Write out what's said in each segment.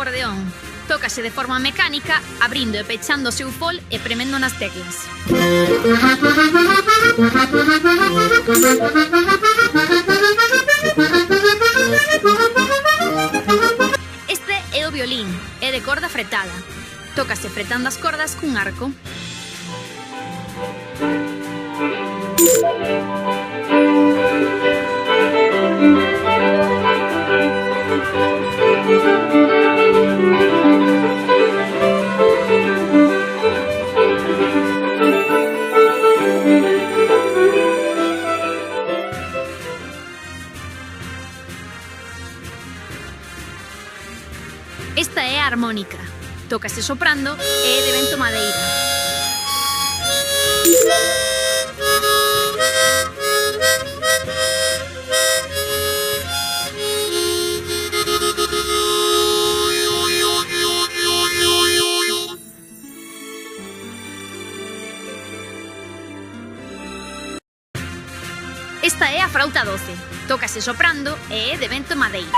acordeón. Tócase de forma mecánica, abrindo e pechando o seu fol e premendo nas teclas. Este é o violín, é de corda fretada. Tócase fretando as cordas cun arco. Esta é a armónica. Tócase soprando e é de vento madeira. Esta é a frauta doce. Tócase soprando e é de vento madeira.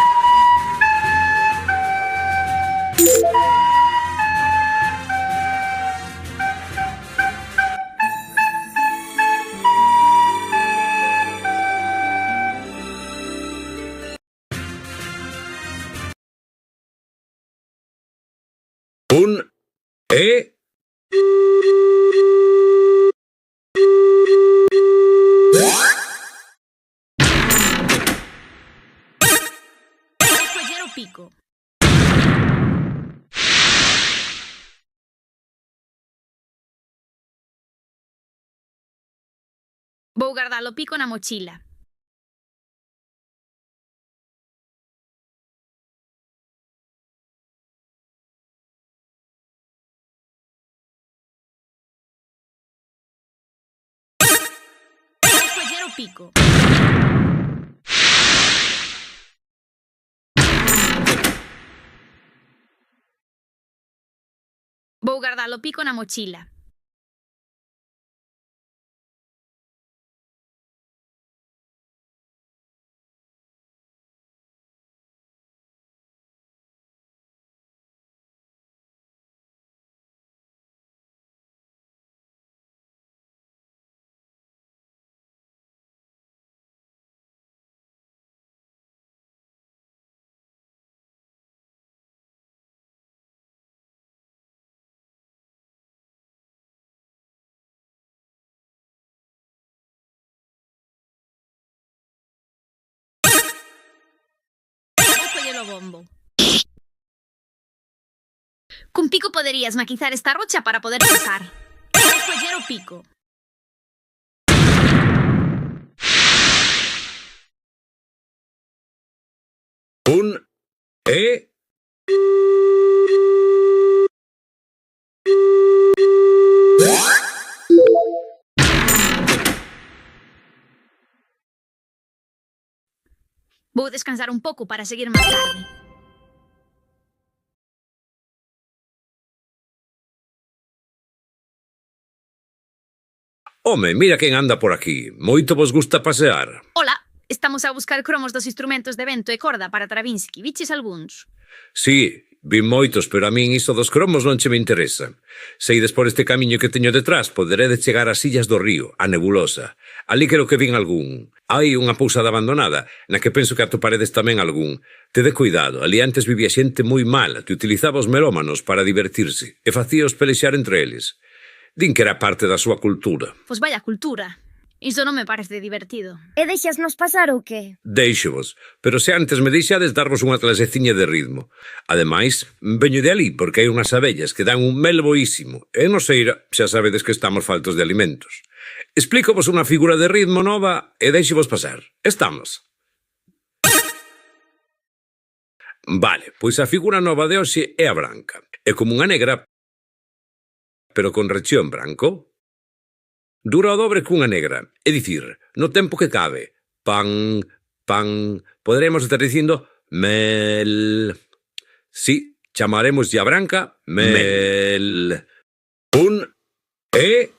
Un e Vou coller o pico. Vou guardar o pico na mochila. Vou coller o pico. Vou guardar o pico na mochila. Vou coller o bombo. Cun pico poderías maquizar esta rocha para poder pasar. Vou coller o pico. un e Vou descansar un pouco para seguir máis tarde. Home, mira quen anda por aquí. Moito vos gusta pasear. Ola, estamos a buscar cromos dos instrumentos de vento e corda para Stravinsky. Viches algúns? Sí, vi moitos, pero a min iso dos cromos non che me interesa. Seides por este camiño que teño detrás, poderedes chegar ás illas do río, a Nebulosa. Ali creo que vin algún. Hai unha pousada abandonada, na que penso que atoparedes tamén algún. Tede cuidado, ali antes vivía xente moi mala, que utilizaba os melómanos para divertirse, e facíaos pelexar entre eles. Din que era parte da súa cultura. Pois vaya cultura. Iso non me parece divertido. E deixasnos pasar ou que? Deixovos, pero se antes me deixades darvos unha claseciña de ritmo. Ademais, veño de ali porque hai unhas abellas que dan un mel boísimo. E non sei, xa sabedes que estamos faltos de alimentos. Explícovos unha figura de ritmo nova e deixevos pasar. Estamos. Vale, pois a figura nova de hoxe é a branca. É como unha negra, pero con rechión branco. Dura o dobre cunha negra, é dicir, no tempo que cabe. Pan, pan, poderemos estar dicindo mel. Sí, chamaremos a branca mel. Un e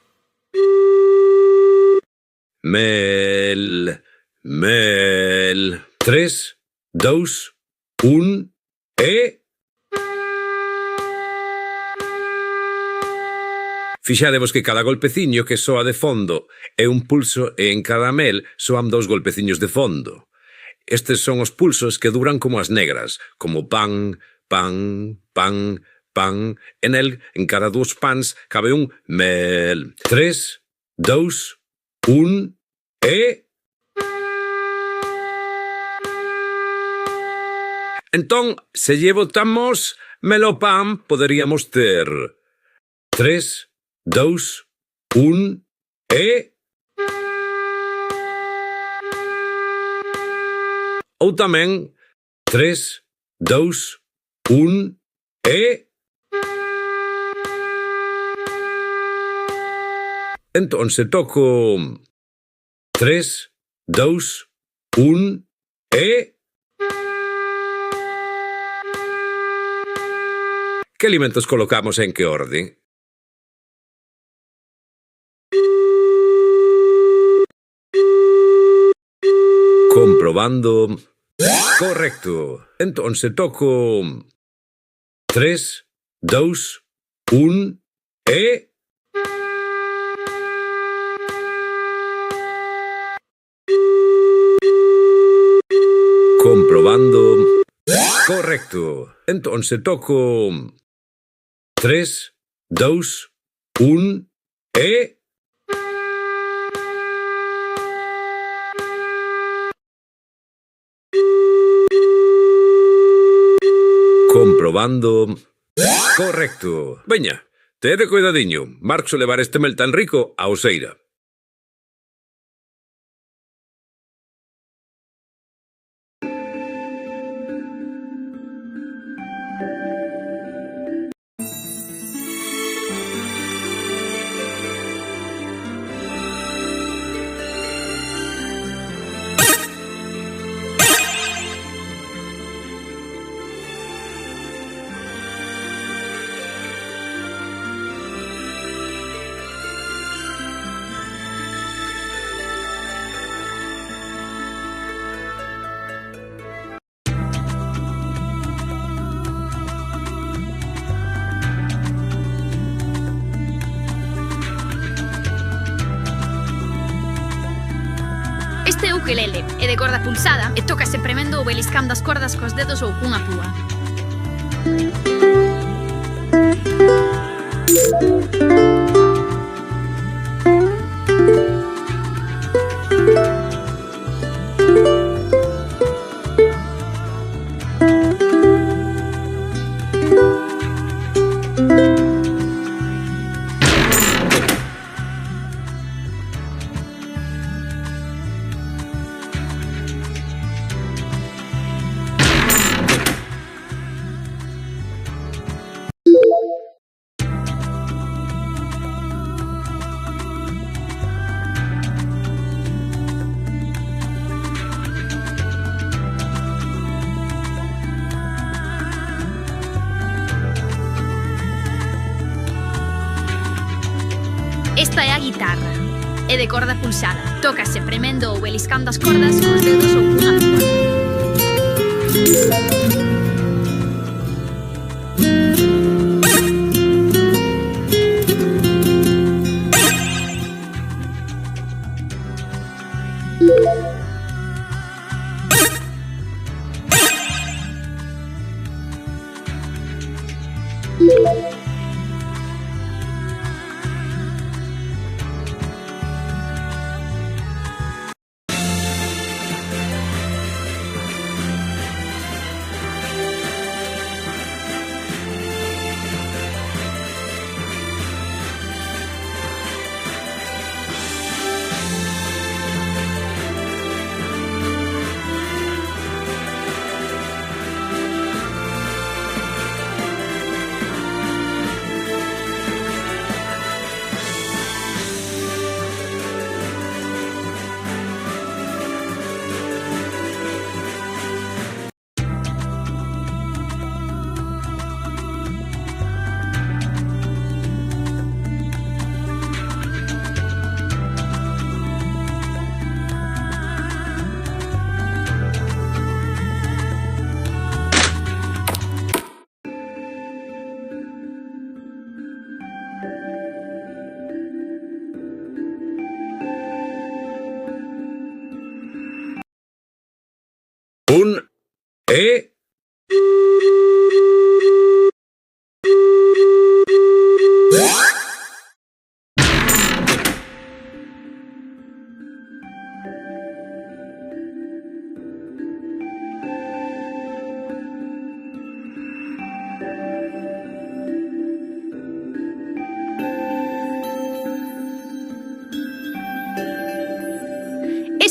mel, mel. 3, 2, 1 e Fixadevos que cada golpeciño que soa de fondo é un pulso e en cada mel soan 2 golpeciños de fondo. Estes son os pulsos que duran como as negras, como pan, pan, pan, pan. En el, en cada 2 pans, cabe un mel. 3, 2, 1 e... Entón, se lle botamos melopán, poderíamos ter 3, 2, 1 e... Ou tamén 3, 2, 1 e... Entón, se toco 3, 2, 1 e... Que alimentos colocamos en que orden? Comprobando. Correcto. Entón, se toco 3, 2, 1 e... Comprobando. Correcto. Entón, se toco 3, 2, 1 e... Comprobando. Correcto. Veña, tede cuidadiño. Marxo levar este mel tan rico á oseira. Este ukelele é de corda pulsada e tócase premendo ou beliscando as cordas cos dedos ou cunha púa. Esta é a guitarra. É de corda pulsada. Tócase premendo ou beliscando as cordas cos dedos ou cunha púa.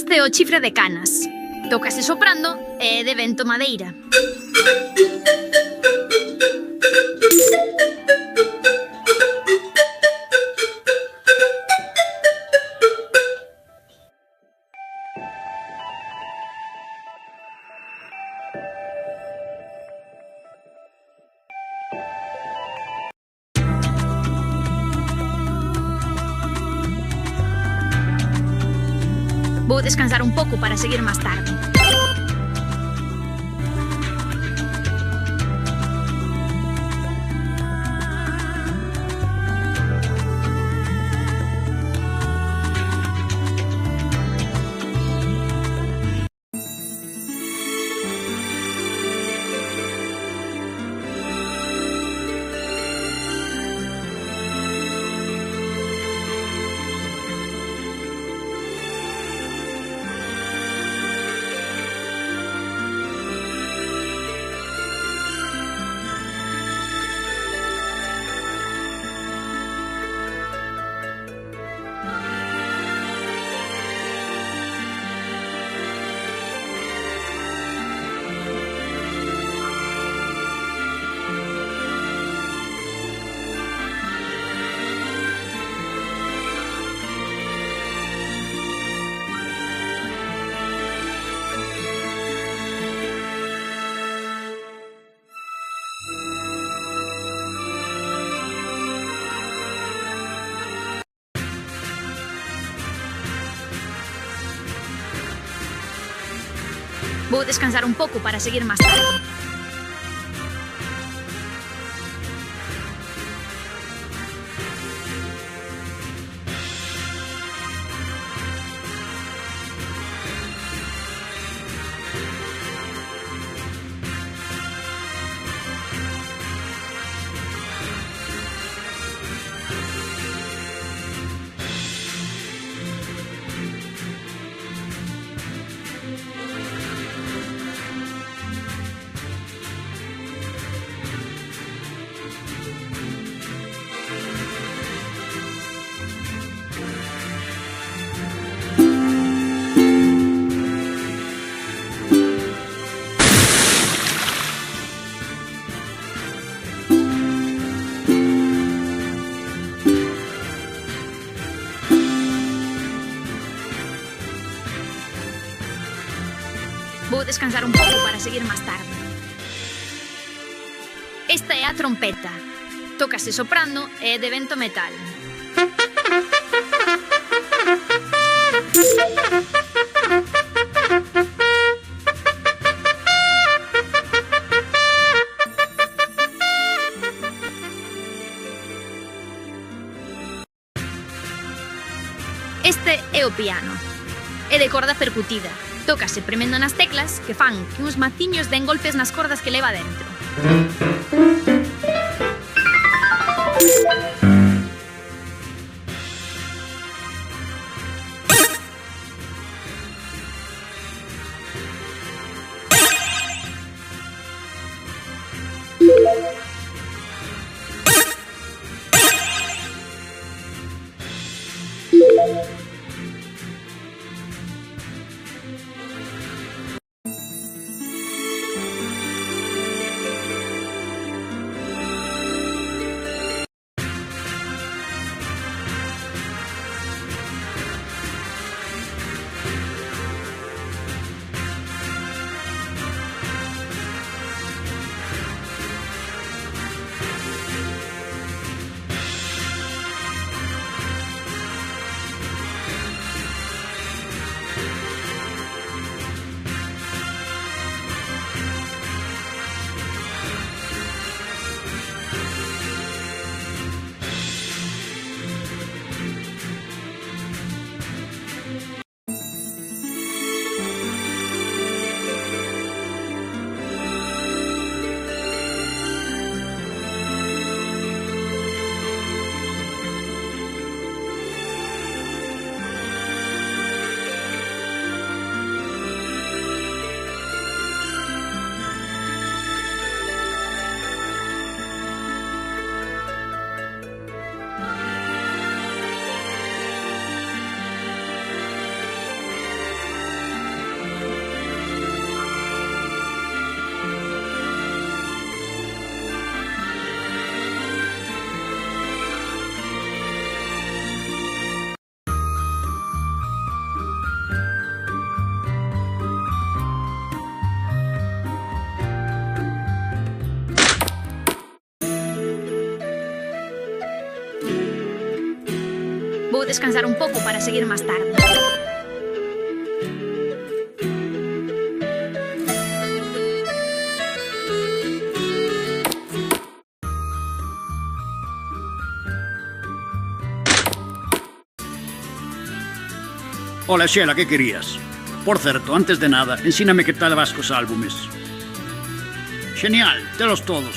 Este é o chifre de canas. Tócase soprando e é de vento madeira. Vou descansar un pouco para seguir máis tarde. Vou descansar un pouco para seguir máis tarde. Vou descansar un pouco para seguir máis tarde. Esta é a trompeta. Tócase soprando e é de vento metal. Este é o piano. É de corda percutida. Tócase premendo nas teclas que fan que uns maciños den golpes nas cordas que leva dentro. Vou descansar un pouco para seguir máis tarde. Ola, Xela, que querías? Por certo, antes de nada, ensíname que tal vas cos álbumes. Genial, telos todos.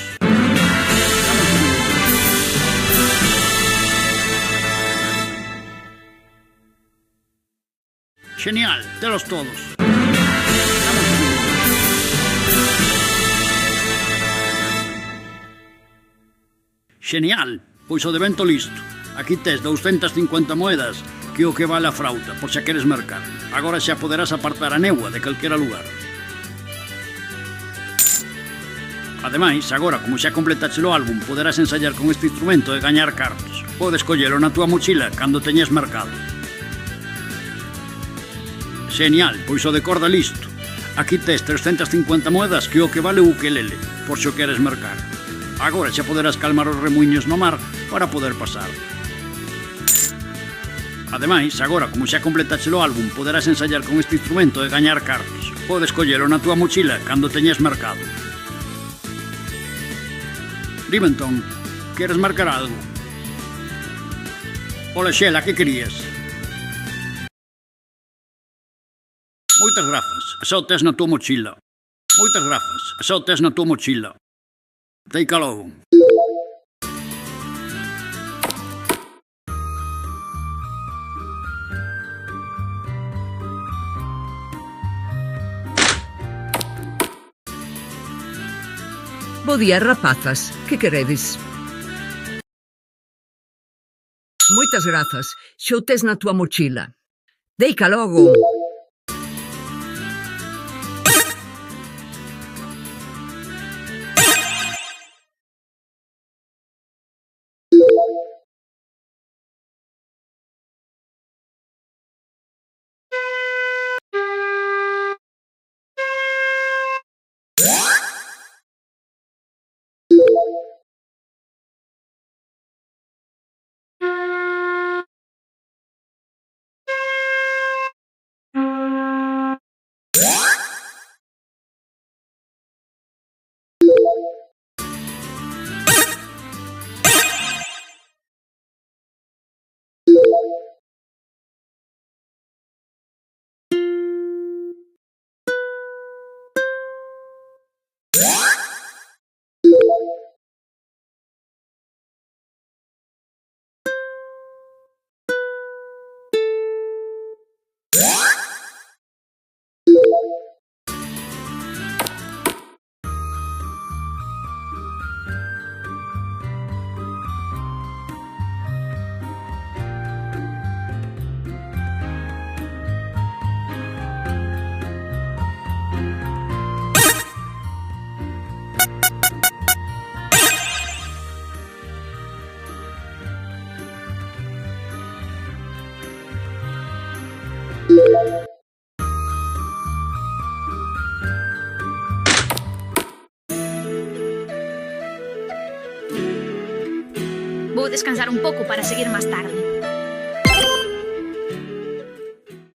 Genial, telos todos. Genial, pois o de vento listo. Aquí tes 250 moedas, que é o que vale a frauta, por xa queres mercar. Agora xa poderás apartar a néboa de calquera lugar. Ademais, agora, como xa completaste o álbum, poderás ensayar con este instrumento e gañar cartos. Podes collelo na túa mochila cando teñas mercado. Genial, pois o de corda listo. Aquí tes 350 moedas, que é o que vale o ukelele, por xo queres mercar. Agora xa poderás calmar os remuiños no mar para poder pasar. Ademais, agora, como xa completaste o álbum, poderás ensayar con este instrumento e gañar cartos. Podes collelo na túa mochila cando teñas mercado. Dime entón, queres marcar algo? Ola, Xela, que querías? Moitas grazas, xa o tes na túa mochila. Moitas grazas, xa o tes na túa mochila. Teica logo. Bo día, rapazas. Que queredes? Moitas grazas. Xa o tes na túa mochila. Deica logo. Vou descansar un pouco para seguir máis tarde.